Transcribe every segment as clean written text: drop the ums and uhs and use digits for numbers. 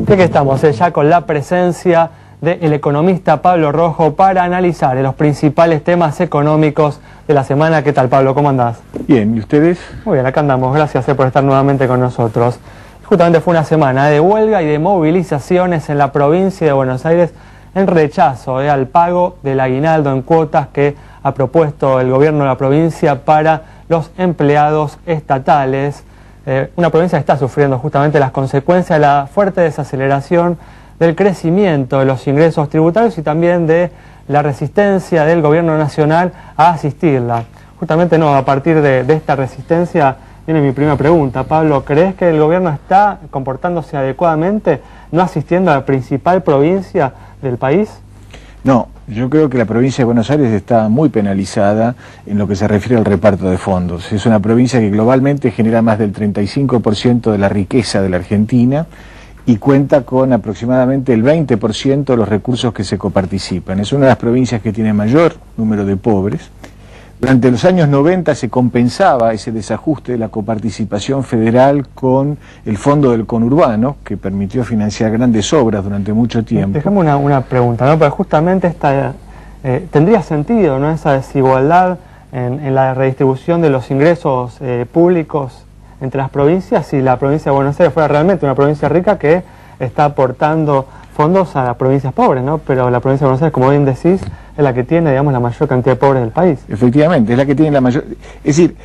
Y aquí estamos ya con la presencia del economista Pablo Rojo para analizar los principales temas económicos de la semana. ¿Qué tal, Pablo? ¿Cómo andás? Bien, ¿y ustedes? Muy bien, acá andamos. Gracias por estar nuevamente con nosotros. Justamente fue una semana de huelga y de movilizaciones en la provincia de Buenos Aires en rechazo al pago del aguinaldo en cuotas que ha propuesto el gobierno de la provincia para los empleados estatales. Una provincia que está sufriendo justamente las consecuencias de la fuerte desaceleración del crecimiento de los ingresos tributarios y también de la resistencia del gobierno nacional a asistirla. Justamente a partir de esta resistencia viene mi primera pregunta. Pablo, ¿crees que el gobierno está comportándose adecuadamente, no asistiendo a la principal provincia del país? No, yo creo que la provincia de Buenos Aires está muy penalizada en lo que se refiere al reparto de fondos. Es una provincia que globalmente genera más del 35% de la riqueza de la Argentina y cuenta con aproximadamente el 20% de los recursos que se coparticipan. Es una de las provincias que tiene mayor número de pobres. Durante los años 90 se compensaba ese desajuste de la coparticipación federal con el fondo del conurbano, que permitió financiar grandes obras durante mucho tiempo. Déjame una pregunta, porque justamente tendría sentido, ¿no?, esa desigualdad en la redistribución de los ingresos públicos entre las provincias, si la provincia de Buenos Aires fuera realmente una provincia rica que está aportando fondos a las provincias pobres, ¿no? Pero la provincia de Buenos Aires, como bien decís, es la que tiene, digamos, la mayor cantidad de pobres del país. Efectivamente, es la que tiene la mayor... Es decir,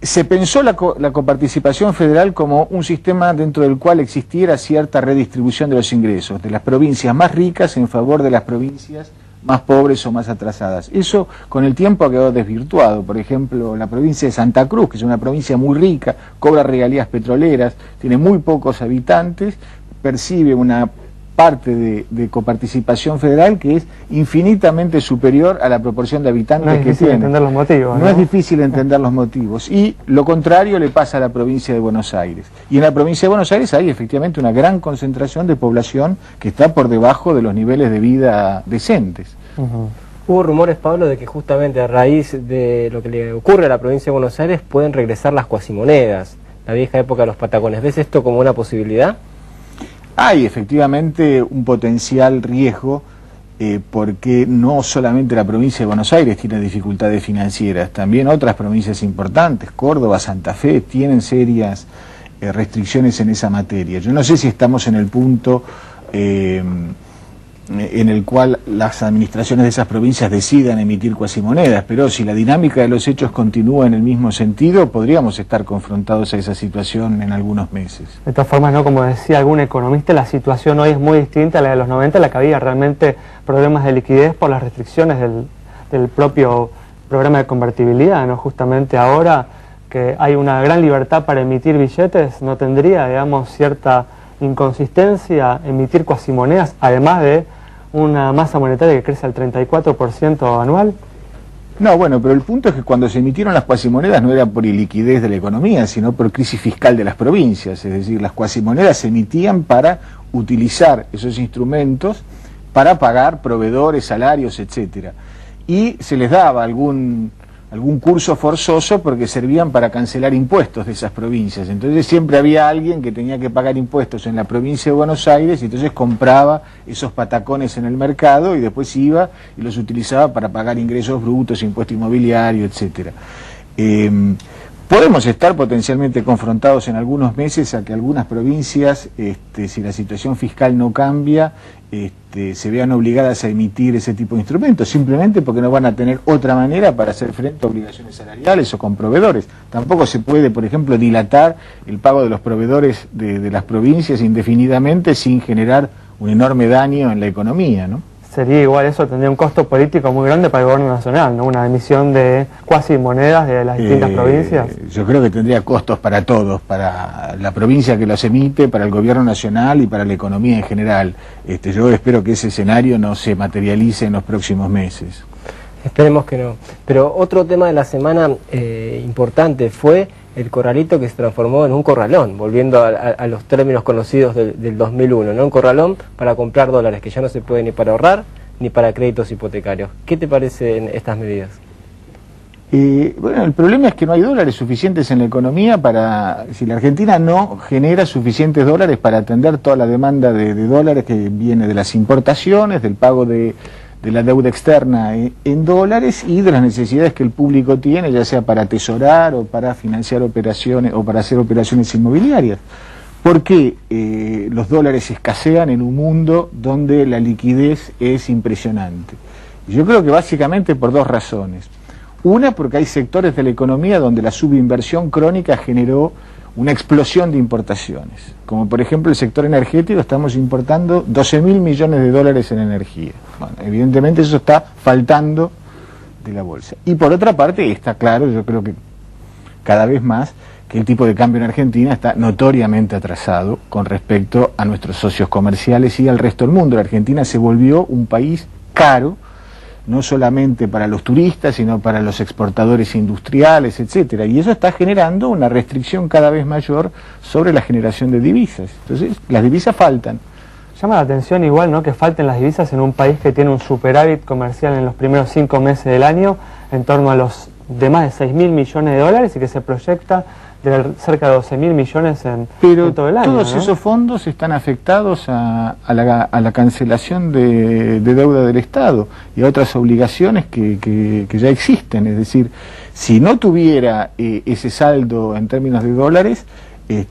se pensó la coparticipación federal como un sistema dentro del cual existiera cierta redistribución de los ingresos, de las provincias más ricas en favor de las provincias más pobres o más atrasadas. Eso con el tiempo ha quedado desvirtuado. Por ejemplo, la provincia de Santa Cruz, que es una provincia muy rica, cobra regalías petroleras, tiene muy pocos habitantes, percibe una parte de coparticipación federal que es infinitamente superior a la proporción de habitantes que tiene. No es difícil entender los motivos, ¿no? No es difícil entender los motivos. Y lo contrario le pasa a la provincia de Buenos Aires. Y en la provincia de Buenos Aires hay efectivamente una gran concentración de población que está por debajo de los niveles de vida decentes. Hubo rumores, Pablo, de que justamente a raíz de lo que le ocurre a la provincia de Buenos Aires pueden regresar las cuasimonedas, la vieja época de los patacones. ¿Ves esto como una posibilidad? Hay efectivamente un potencial riesgo porque no solamente la provincia de Buenos Aires tiene dificultades financieras, también otras provincias importantes, Córdoba, Santa Fe, tienen serias restricciones en esa materia. Yo no sé si estamos en el punto en el cual las administraciones de esas provincias decidan emitir cuasimonedas, pero si la dinámica de los hechos continúa en el mismo sentido, podríamos estar confrontados a esa situación en algunos meses. De todas formas, ¿no?, como decía algún economista, la situación hoy es muy distinta a la de los 90, en la que había realmente problemas de liquidez por las restricciones del propio programa de convertibilidad, ¿no? Justamente ahora que hay una gran libertad para emitir billetes, ¿no tendría, digamos, cierta inconsistencia emitir cuasimonedas, además de una masa monetaria que crece al 34% anual? No, bueno, pero el punto es que cuando se emitieron las cuasimonedas no era por iliquidez de la economía, sino por crisis fiscal de las provincias. Es decir, las cuasimonedas se emitían para utilizar esos instrumentos para pagar proveedores, salarios, etcétera. Y se les daba algún curso forzoso porque servían para cancelar impuestos de esas provincias. Entonces siempre había alguien que tenía que pagar impuestos en la provincia de Buenos Aires y entonces compraba esos patacones en el mercado y después iba y los utilizaba para pagar ingresos brutos, impuesto inmobiliario, etcétera. Podemos estar potencialmente confrontados en algunos meses a que algunas provincias, si la situación fiscal no cambia, se vean obligadas a emitir ese tipo de instrumentos, simplemente porque no van a tener otra manera para hacer frente a obligaciones salariales o con proveedores. Tampoco se puede, por ejemplo, dilatar el pago de los proveedores de las provincias indefinidamente sin generar un enorme daño en la economía, ¿no? Sería igual, eso tendría un costo político muy grande para el gobierno nacional, ¿no? Una emisión de cuasimonedas de las distintas provincias. Yo creo que tendría costos para todos, para la provincia que los emite, para el gobierno nacional y para la economía en general. Yo espero que ese escenario no se materialice en los próximos meses. Esperemos que no. Pero otro tema de la semana importante fue el corralito que se transformó en un corralón, volviendo a los términos conocidos del 2001, ¿no? Un corralón para comprar dólares, que ya no se puede ni para ahorrar ni para créditos hipotecarios. ¿Qué te parecen estas medidas? Bueno, el problema es que no hay dólares suficientes en la economía para... Si la Argentina no genera suficientes dólares para atender toda la demanda de dólares que viene de las importaciones, del pago de la deuda externa en dólares y de las necesidades que el público tiene, ya sea para atesorar o para financiar operaciones o para hacer operaciones inmobiliarias. ¿Por qué los dólares escasean en un mundo donde la liquidez es impresionante? Yo creo que básicamente por dos razones. Una, porque hay sectores de la economía donde la subinversión crónica generó una explosión de importaciones. Como por ejemplo el sector energético, estamos importando 12.000 millones de dólares en energía. Bueno, evidentemente eso está faltando de la bolsa. Y por otra parte, está claro, yo creo que cada vez más, que el tipo de cambio en Argentina está notoriamente atrasado con respecto a nuestros socios comerciales y al resto del mundo. La Argentina se volvió un país caro, no solamente para los turistas, sino para los exportadores industriales, etcétera. Y eso está generando una restricción cada vez mayor sobre la generación de divisas. Entonces, las divisas faltan. Llama la atención igual, ¿no?, que falten las divisas en un país que tiene un superávit comercial en los primeros 5 meses del año, en torno a los de más de 6.000 millones de dólares y que se proyecta de cerca de 12.000 millones en todo el año. Pero todos, ¿no?, esos fondos están afectados a la cancelación de deuda del Estado y a otras obligaciones que ya existen. Es decir, si no tuviera ese saldo en términos de dólares,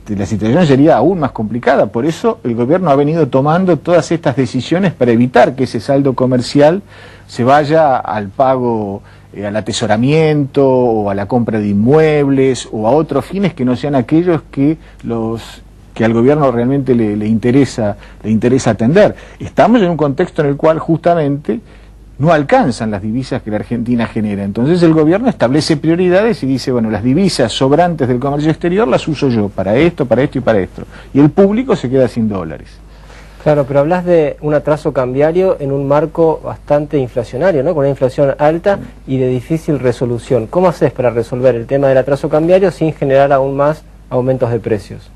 la situación sería aún más complicada. Por eso el gobierno ha venido tomando todas estas decisiones para evitar que ese saldo comercial se vaya al pago, al atesoramiento o a la compra de inmuebles o a otros fines que no sean aquellos que al gobierno realmente le interesa atender. Estamos en un contexto en el cual justamente no alcanzan las divisas que la Argentina genera. Entonces el gobierno establece prioridades y dice, bueno, las divisas sobrantes del comercio exterior las uso yo para esto y para esto. Y el público se queda sin dólares. Claro, pero hablas de un atraso cambiario en un marco bastante inflacionario, ¿no?, con una inflación alta y de difícil resolución. ¿Cómo haces para resolver el tema del atraso cambiario sin generar aún más aumentos de precios?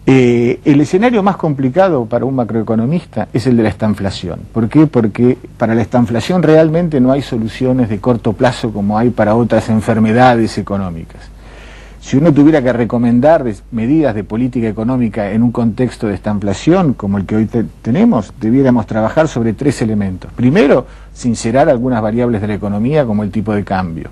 El escenario más complicado para un macroeconomista es el de la estanflación. ¿Por qué? Porque para la estanflación realmente no hay soluciones de corto plazo como hay para otras enfermedades económicas. Si uno tuviera que recomendar medidas de política económica en un contexto de estanflación como el que hoy tenemos, debiéramos trabajar sobre 3 elementos. Primero, sincerar algunas variables de la economía como el tipo de cambio.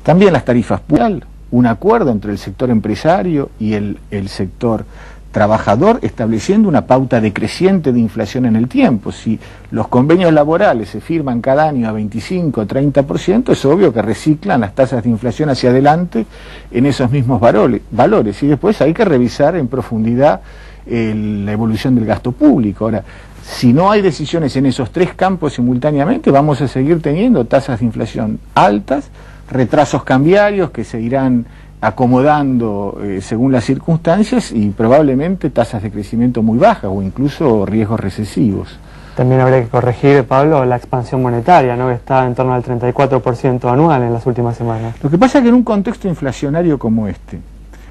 También las tarifas puntuales, un acuerdo entre el sector empresario y el sector trabajador, estableciendo una pauta decreciente de inflación en el tiempo. Si los convenios laborales se firman cada año a 25 o 30%, es obvio que reciclan las tasas de inflación hacia adelante en esos mismos valores. Y después hay que revisar en profundidad la evolución del gasto público. Ahora, si no hay decisiones en esos 3 campos simultáneamente, vamos a seguir teniendo tasas de inflación altas, retrasos cambiarios que se irán acomodando según las circunstancias y probablemente tasas de crecimiento muy bajas o incluso riesgos recesivos. También habría que corregir, Pablo, la expansión monetaria, ¿no?, que está en torno al 34% anual en las últimas semanas. Lo que pasa es que en un contexto inflacionario como este,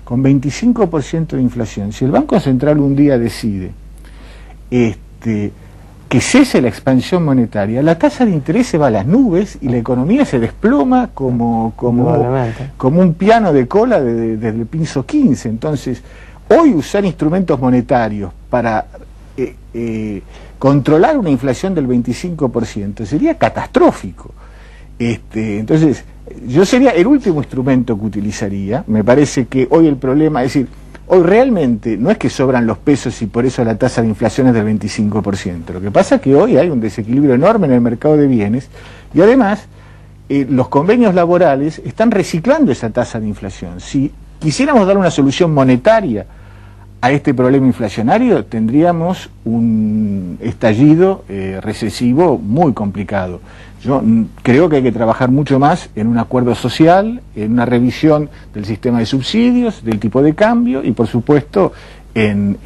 con 25% de inflación, si el Banco Central un día decide que cese la expansión monetaria, la tasa de interés se va a las nubes y la economía se desploma como un piano de cola desde el piso 15. Entonces, hoy usar instrumentos monetarios para controlar una inflación del 25% sería catastrófico. Entonces, yo sería el último instrumento que utilizaría. Me parece que hoy el problema, es decir, hoy realmente no es que sobran los pesos y por eso la tasa de inflación es del 25%. Lo que pasa es que hoy hay un desequilibrio enorme en el mercado de bienes y además los convenios laborales están reciclando esa tasa de inflación. Si quisiéramos dar una solución monetaria a este problema inflacionario, tendríamos un estallido recesivo muy complicado. Yo creo que hay que trabajar mucho más en un acuerdo social, en una revisión del sistema de subsidios, del tipo de cambio y, por supuesto, en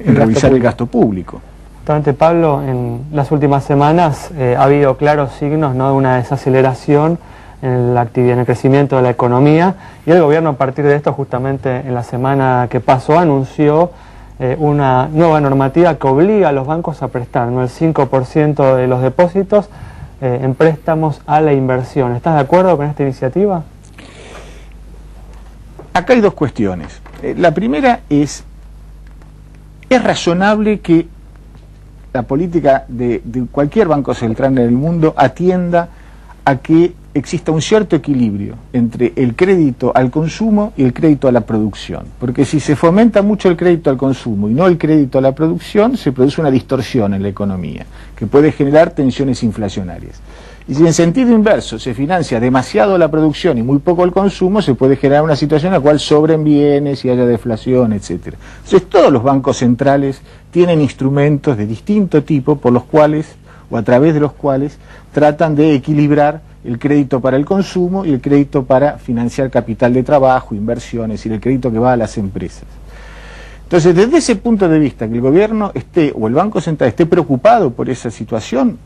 revisar el gasto público. Justamente, Pablo, en las últimas semanas ha habido claros signos, ¿no?, de una desaceleración en la actividad, en el crecimiento de la economía, y el gobierno a partir de esto, justamente en la semana que pasó, anunció una nueva normativa que obliga a los bancos a prestar, ¿no?, el 5% de los depósitos en préstamos a la inversión. ¿Estás de acuerdo con esta iniciativa? Acá hay dos cuestiones. La primera es razonable que la política de cualquier banco central en el mundo atienda a que exista un cierto equilibrio entre el crédito al consumo y el crédito a la producción. Porque si se fomenta mucho el crédito al consumo y no el crédito a la producción, se produce una distorsión en la economía, que puede generar tensiones inflacionarias. Y si en sentido inverso se financia demasiado la producción y muy poco el consumo, se puede generar una situación en la cual sobren bienes y haya deflación, etc. Entonces todos los bancos centrales tienen instrumentos de distinto tipo por los cuales, o a través de los cuales, tratan de equilibrar el crédito para el consumo y el crédito para financiar capital de trabajo, inversiones y el crédito que va a las empresas. Entonces, desde ese punto de vista, que el gobierno esté, o el Banco Central esté preocupado por esa situación,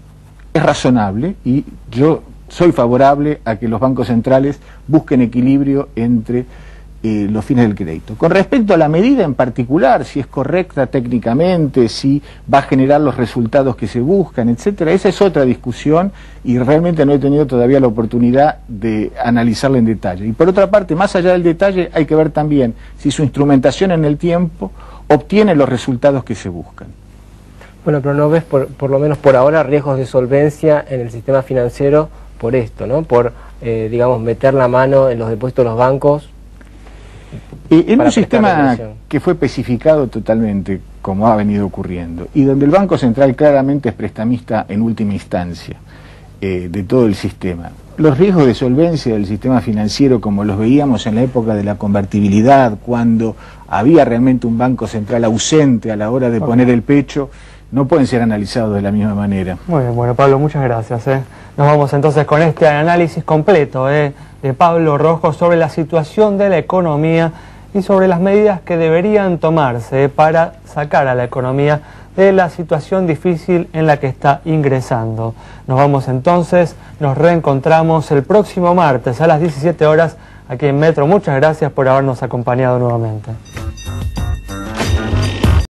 es razonable, y yo soy favorable a que los bancos centrales busquen equilibrio entre los fines del crédito. Con respecto a la medida en particular, si es correcta técnicamente, si va a generar los resultados que se buscan, etcétera, esa es otra discusión y realmente no he tenido todavía la oportunidad de analizarla en detalle. Y por otra parte, más allá del detalle, hay que ver también si su instrumentación en el tiempo obtiene los resultados que se buscan. Bueno, pero no ves, por lo menos por ahora, riesgos de solvencia en el sistema financiero por esto, ¿no? Por, digamos, meter la mano en los depósitos de los bancos. En un sistema que fue especificado totalmente, como ha venido ocurriendo, y donde el Banco Central claramente es prestamista en última instancia de todo el sistema, los riesgos de solvencia del sistema financiero, como los veíamos en la época de la convertibilidad, cuando había realmente un Banco Central ausente a la hora de poner el pecho, no pueden ser analizados de la misma manera. Muy bien, bueno, Pablo, muchas gracias. Nos vamos entonces con este análisis completo de Pablo Rojo sobre la situación de la economía y sobre las medidas que deberían tomarse para sacar a la economía de la situación difícil en la que está ingresando. Nos vamos entonces, nos reencontramos el próximo martes a las 17 horas aquí en Metro. Muchas gracias por habernos acompañado nuevamente.